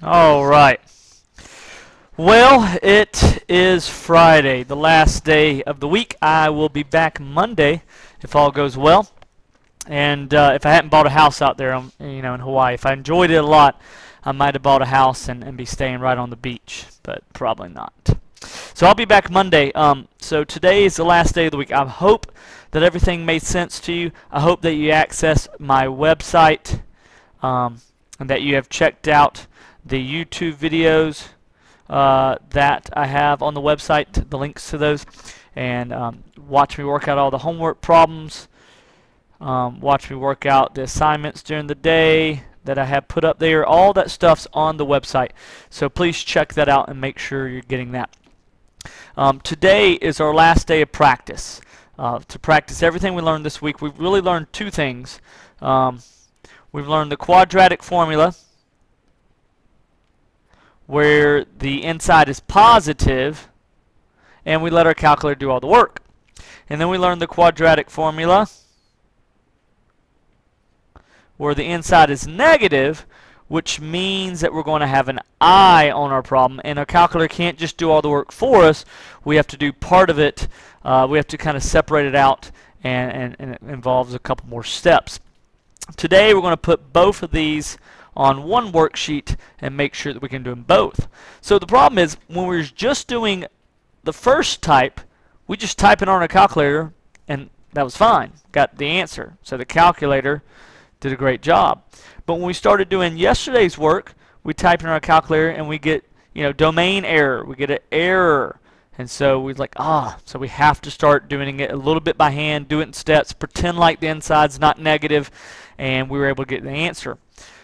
All right. Well, it is Friday, the last day of the week. I will be back Monday if all goes well. And if I hadn't bought a house out there, in Hawaii, if I enjoyed it a lot, I might have bought a house and be staying right on the beach, but probably not. So I'll be back Monday. So today is the last day of the week. I hope that everything made sense to you. I hope that you access my website and that you have checked out the YouTube videos that I have on the website, the links to those, and watch me work out all the homework problems. Watch me work out the assignments during the day that I have put up there. All that stuff's on the website. So please check that out and make sure you're getting that. Today is our last day of practice. To practice everything we learned this week, we've really learned two things. We've learned the quadratic formula, where the inside is positive, and we let our calculator do all the work. And then we learned the quadratic formula, where the inside is negative, which means that we're going to have an I on our problem, and our calculator can't just do all the work for us. We have to do part of it. We have to kind of separate it out, and it involves a couple more steps. Today we're going to put both of these on one worksheet and make sure that we can do them both. So the problem is, when we're just doing the first type, we just type it on our calculator and that was fine, got the answer. So the calculator did a great job. But when we started doing yesterday's work, we type in our calculator and we get, domain error, we get an error. And so we're like, so we have to start doing it a little bit by hand, do it in steps, pretend like the inside's not negative, and we were able to get the answer.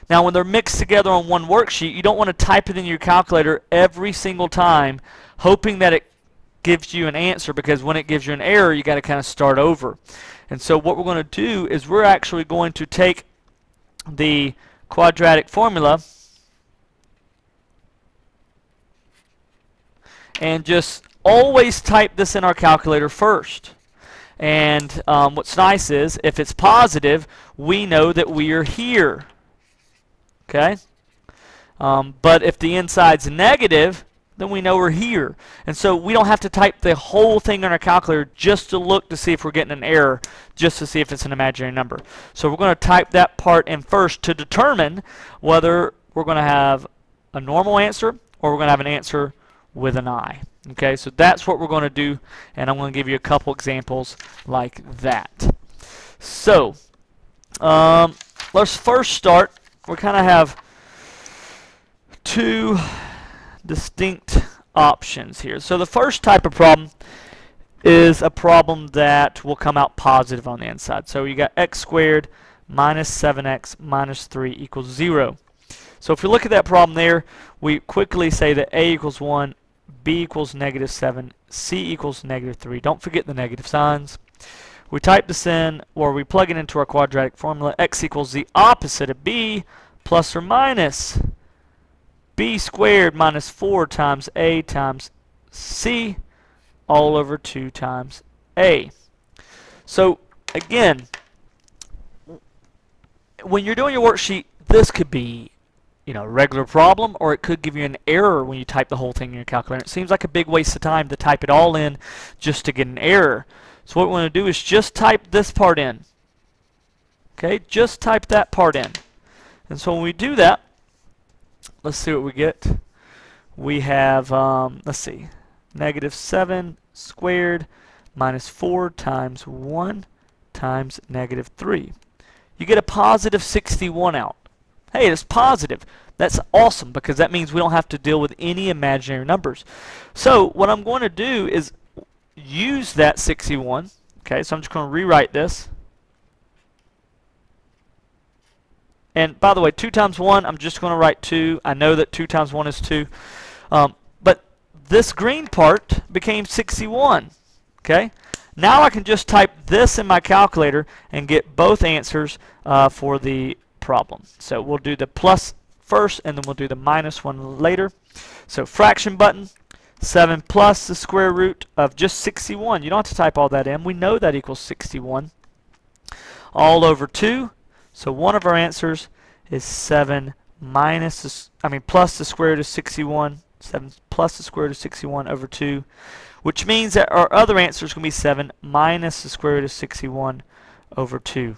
Now, when they're mixed together on one worksheet, you don't want to type it in your calculator every single time, hoping that it gives you an answer, because when it gives you an error, you got to kind of start over. And so what we're going to do is we're actually going to take the quadratic formula and just always type this in our calculator first. And what's nice is, if it's positive, we know that we are here. Okay? But if the inside's negative, then we know we're here. And so we don't have to type the whole thing on our calculator just to look to see if we're getting an error, just to see if it's an imaginary number. So we're going to type that part in first to determine whether we're going to have a normal answer or we're going to have an answer with an I. Okay, so that's what we're going to do, and I'm going to give you a couple examples like that. So let's first start. We kind of have two distinct options here. So the first type of problem is a problem that will come out positive on the inside. So you got x squared minus 7x minus 3 equals 0. So if we look at that problem there, we quickly say that a equals 1, b equals negative 7, c equals negative 3. Don't forget the negative signs. We type this in, or we plug it into our quadratic formula. X equals the opposite of b, plus or minus b squared minus 4 times a times c, all over 2 times a. So again, when you're doing your worksheet, this could be a regular problem, or it could give you an error when you type the whole thing in your calculator. It seems like a big waste of time to type it all in just to get an error. So what we want to do is just type this part in. Okay, just type that part in. And so when we do that, let's see what we get. We have, let's see, negative 7 squared minus 4 times 1 times negative 3. You get a positive 61 out. Hey, it's positive. That's awesome, because that means we don't have to deal with any imaginary numbers. So what I'm going to do is use that 61. Okay, so I'm just going to rewrite this. And by the way, 2 times 1, I'm just going to write 2. I know that 2 times 1 is 2. But this green part became 61. Okay? Now I can just type this in my calculator and get both answers for the problem. So we'll do the plus first, and then we'll do the minus one later. So fraction button, 7 plus the square root of just 61. You don't have to type all that in. We know that equals 61. All over 2. So one of our answers is 7 plus the square root of 61. 7 plus the square root of 61 over 2, which means that our other answer is going to be 7 minus the square root of 61 over 2.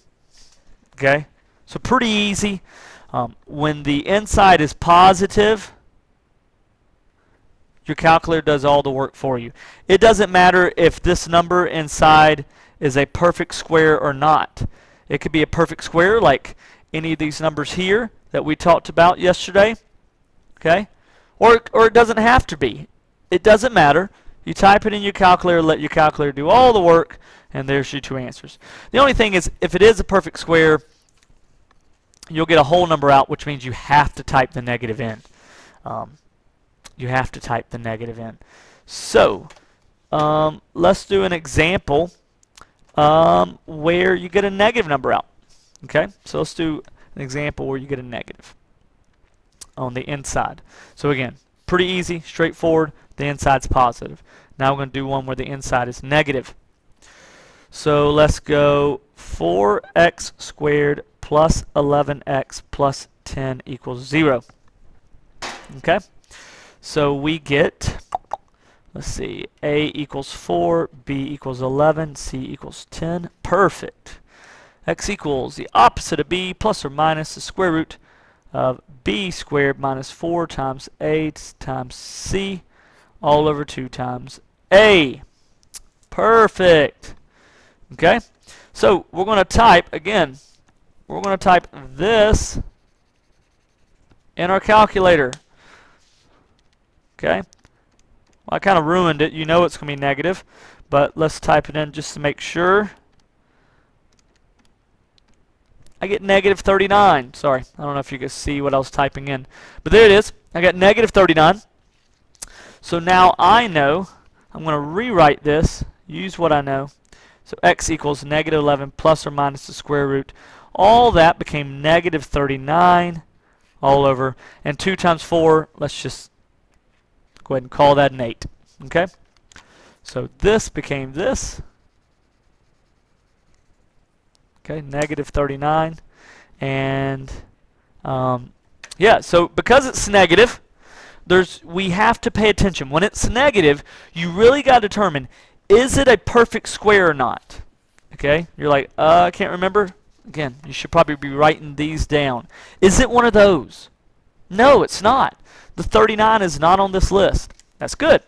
Okay? So pretty easy. When the inside is positive, your calculator does all the work for you. It doesn't matter if this number inside is a perfect square or not. It could be a perfect square like any of these numbers here that we talked about yesterday. Okay? Or it doesn't have to be. It doesn't matter. You type it in your calculator, let your calculator do all the work, and there's your two answers. The only thing is, if it is a perfect square, you'll get a whole number out, which means you have to type the negative in. You have to type the negative in. So, let's do an example where you get a negative number out. Okay? So let's do an example where you get a negative on the inside. So again, pretty easy, straightforward. The inside's positive. Now we're going to do one where the inside is negative. So let's go 4x squared plus 11x plus 10 equals 0. Okay? So we get, let's see, a equals 4, b equals 11, c equals 10. Perfect. X equals the opposite of b plus or minus the square root of b squared minus 4 times a times c all over 2 times a. Perfect. Okay? So we're going to type, again, we're going to type this in our calculator. Okay? Well, I kind of ruined it. You know it's going to be negative, but let's type it in just to make sure. I get negative 39. Sorry, I don't know if you can see what I was typing in. But there it is. I got negative 39. So now I know, I'm going to rewrite this, use what I know. So x equals negative 11 plus or minus the square root. All that became negative 39 all over. And 2 times 4, let's just go ahead and call that an 8. Okay? So this became this. Okay, negative 39. And yeah, so because it's negative, we have to pay attention. When it's negative, you really got to determine, is it a perfect square or not? Okay, you're like, I can't remember. Again, you should probably be writing these down. Is it one of those? No, it's not. The 39 is not on this list. That's good.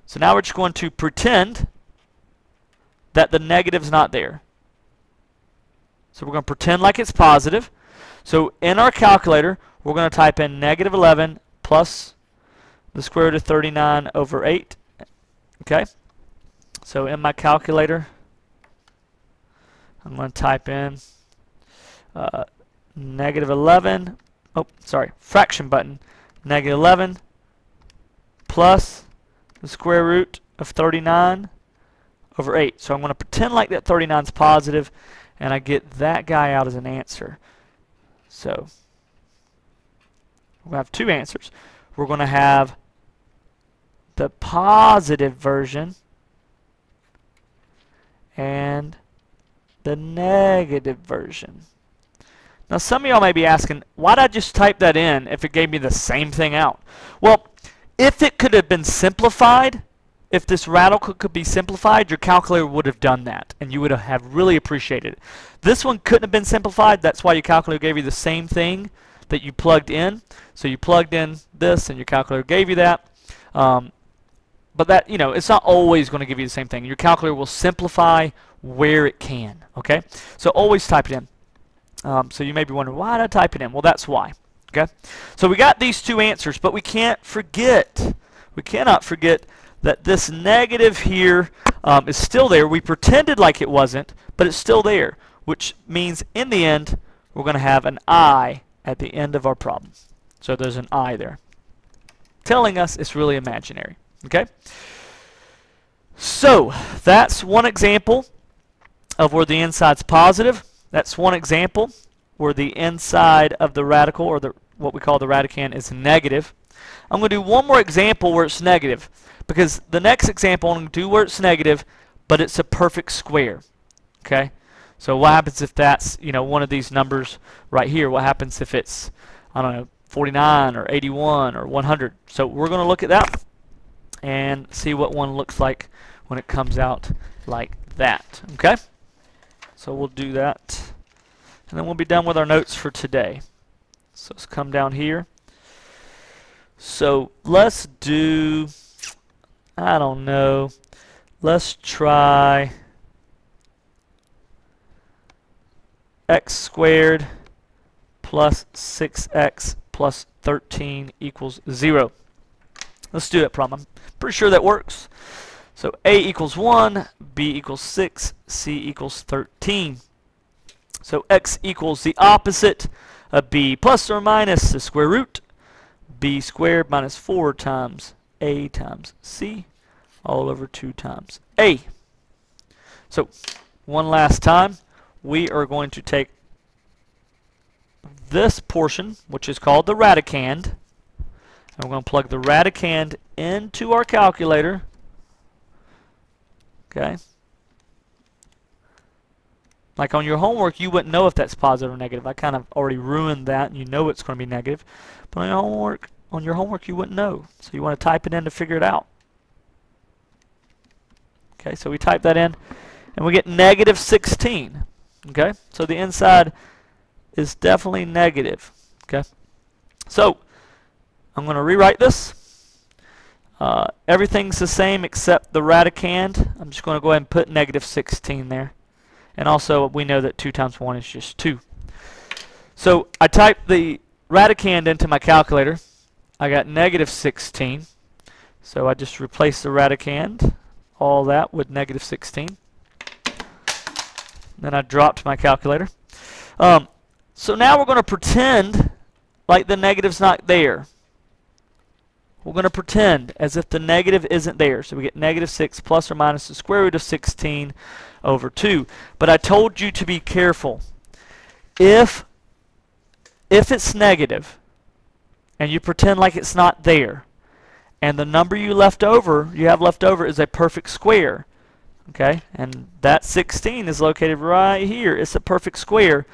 So now we're just going to pretend that the negative's not there. So we're going to pretend like it's positive. So in our calculator, we're going to type in negative 11 plus the square root of 39 over 8. Okay? So in my calculator, I'm going to type in negative 11, fraction button, negative 11 plus the square root of 39 over 8. So I'm going to pretend like that 39 is positive, and I get that guy out as an answer. So we're going to have two answers. We're going to have the positive version and the negative version. Now some of y'all may be asking, why did I just type that in if it gave me the same thing out? Well, if it could have been simplified, if this radical could be simplified, your calculator would have done that, and you would have really appreciated it. This one couldn't have been simplified. That's why your calculator gave you the same thing that you plugged in. So you plugged in this, and your calculator gave you that. But that, you know, it's not always going to give you the same thing. Your calculator will simplify where it can. Okay, so always type it in. So you may be wondering, why did I type it in? Well, that's why. Okay, so we got these two answers, but we can't forget. We cannot forget that this negative here is still there. We pretended like it wasn't, but it's still there, which means in the end we're going to have an I at the end of our problem. So there's an I there, telling us it's really imaginary. Okay? So that's one example of where the inside's positive. That's one example where the inside of the radical, or what we call the radicand, is negative. I'm going to do one more example where it's negative, because the next example I'm going to do where it's negative, but it's a perfect square. Okay? So what happens if that's, you know, one of these numbers right here? What happens if it's, I don't know, 49 or 81 or 100. So we're going to look at that and see what one looks like when it comes out like that. Okay? So we'll do that. And then we'll be done with our notes for today. So let's come down here. So let's do, I don't know, let's try x squared plus 6x plus 13 equals 0. Let's do that problem. I'm pretty sure that works. So a equals 1, b equals 6, c equals 13. So x equals the opposite of b plus or minus the square root b squared minus 4 times a times c all over 2 times a. So one last time, we are going to take this portion, which is called the radicand, and we're going to plug the radicand into our calculator. Okay. Like on your homework, you wouldn't know if that's positive or negative. I kind of already ruined that, and you know it's going to be negative. But on your homework, you wouldn't know. So you want to type it in to figure it out. Okay, so we type that in, and we get negative 16. Okay, so the inside is definitely negative. Okay, so I'm going to rewrite this. Everything's the same except the radicand. I'm just going to go ahead and put negative 16 there. And also, we know that 2 times 1 is just 2. So I typed the radicand into my calculator. I got negative 16. So I just replaced the radicand, all that, with negative 16. Then I dropped my calculator. So now we're going to pretend like the negative's not there. We're going to pretend as if the negative isn't there. So we get negative 6 plus or minus the square root of 16 over 2. But I told you to be careful. If it's negative and you pretend like it's not there, and the number you have left over is a perfect square, okay, and that 16 is located right here, it's a perfect square,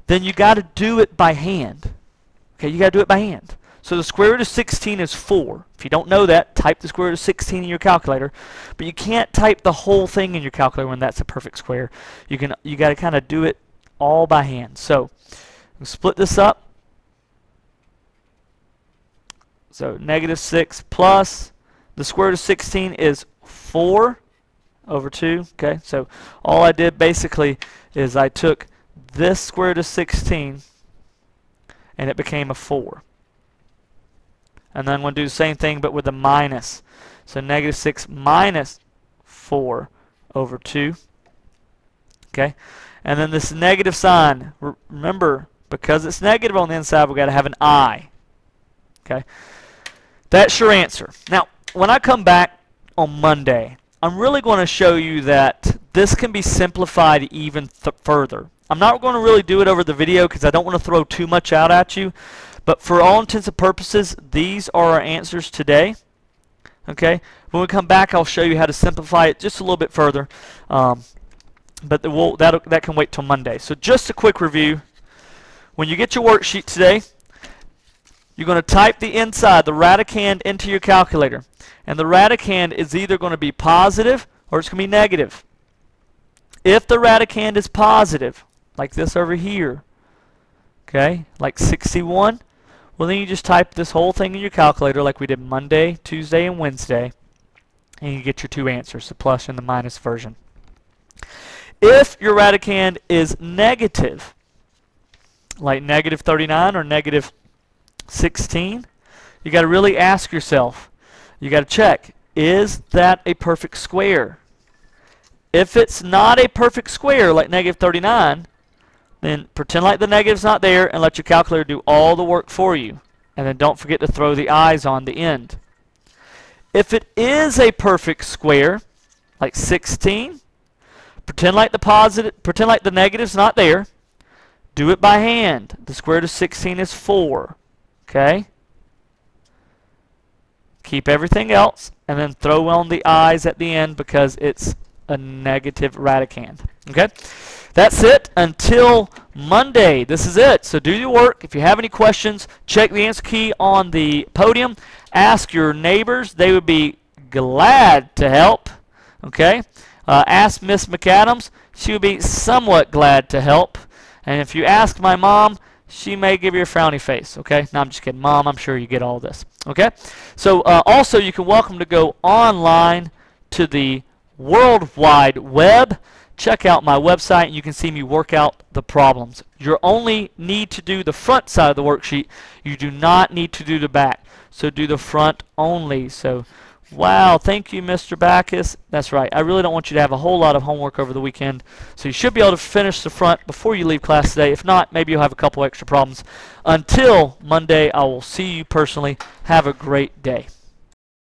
then you got to do it by hand. Okay, you got to do it by hand. So the square root of 16 is 4. If you don't know that, type the square root of 16 in your calculator. But you can't type the whole thing in your calculator when that's a perfect square. You got to kind of do it all by hand. So we'll split this up. So negative 6 plus the square root of 16 is 4 over 2. Okay, so all I did basically is I took this square root of 16 and it became a 4. And then I'm going to do the same thing but with a minus. So negative 6 minus 4 over 2. Okay, and then this negative sign, remember, because it's negative on the inside, we've got to have an I. Okay, that's your answer. Now, when I come back on Monday, I'm really going to show you that this can be simplified even further. I'm not going to really do it over the video because I don't want to throw too much out at you. But for all intents and purposes, these are our answers today. Okay, when we come back, I'll show you how to simplify it just a little bit further. But that can wait till Monday. So just a quick review. When you get your worksheet today, you're going to type the inside, the radicand, into your calculator. And the radicand is either going to be positive or it's going to be negative. If the radicand is positive, like this over here, okay, like 61, well, then you just type this whole thing in your calculator like we did Monday, Tuesday, and Wednesday, and you get your 2 answers, the plus and the minus version. If your radicand is negative, like negative 39 or negative 16, you got to really ask yourself, you got to check, is that a perfect square? If it's not a perfect square, like negative 39, then pretend like the negative's not there and let your calculator do all the work for you. And then don't forget to throw the eyes on the end. If it is a perfect square, like 16, pretend like the negative's not there. Do it by hand. The square root of 16 is 4. Okay? Keep everything else and then throw on the eyes at the end because it's a negative radicand. Okay? That's it until Monday. This is it. So do your work. If you have any questions, check the answer key on the podium. Ask your neighbors. They would be glad to help. Okay? Ask Miss McAdams. She would be somewhat glad to help. And if you ask my mom, she may give you a frowny face. Okay? No, I'm just kidding. Mom, I'm sure you get all this. Okay? So also, you can welcome to go online to the World Wide Web. Check out my website and you can see me work out the problems. You only need to do the front side of the worksheet. You do not need to do the back. So do the front only. So, wow, thank you, Mr. Backus. That's right. I really don't want you to have a whole lot of homework over the weekend. So you should be able to finish the front before you leave class today. If not, maybe you'll have a couple extra problems. Until Monday, I will see you personally. Have a great day.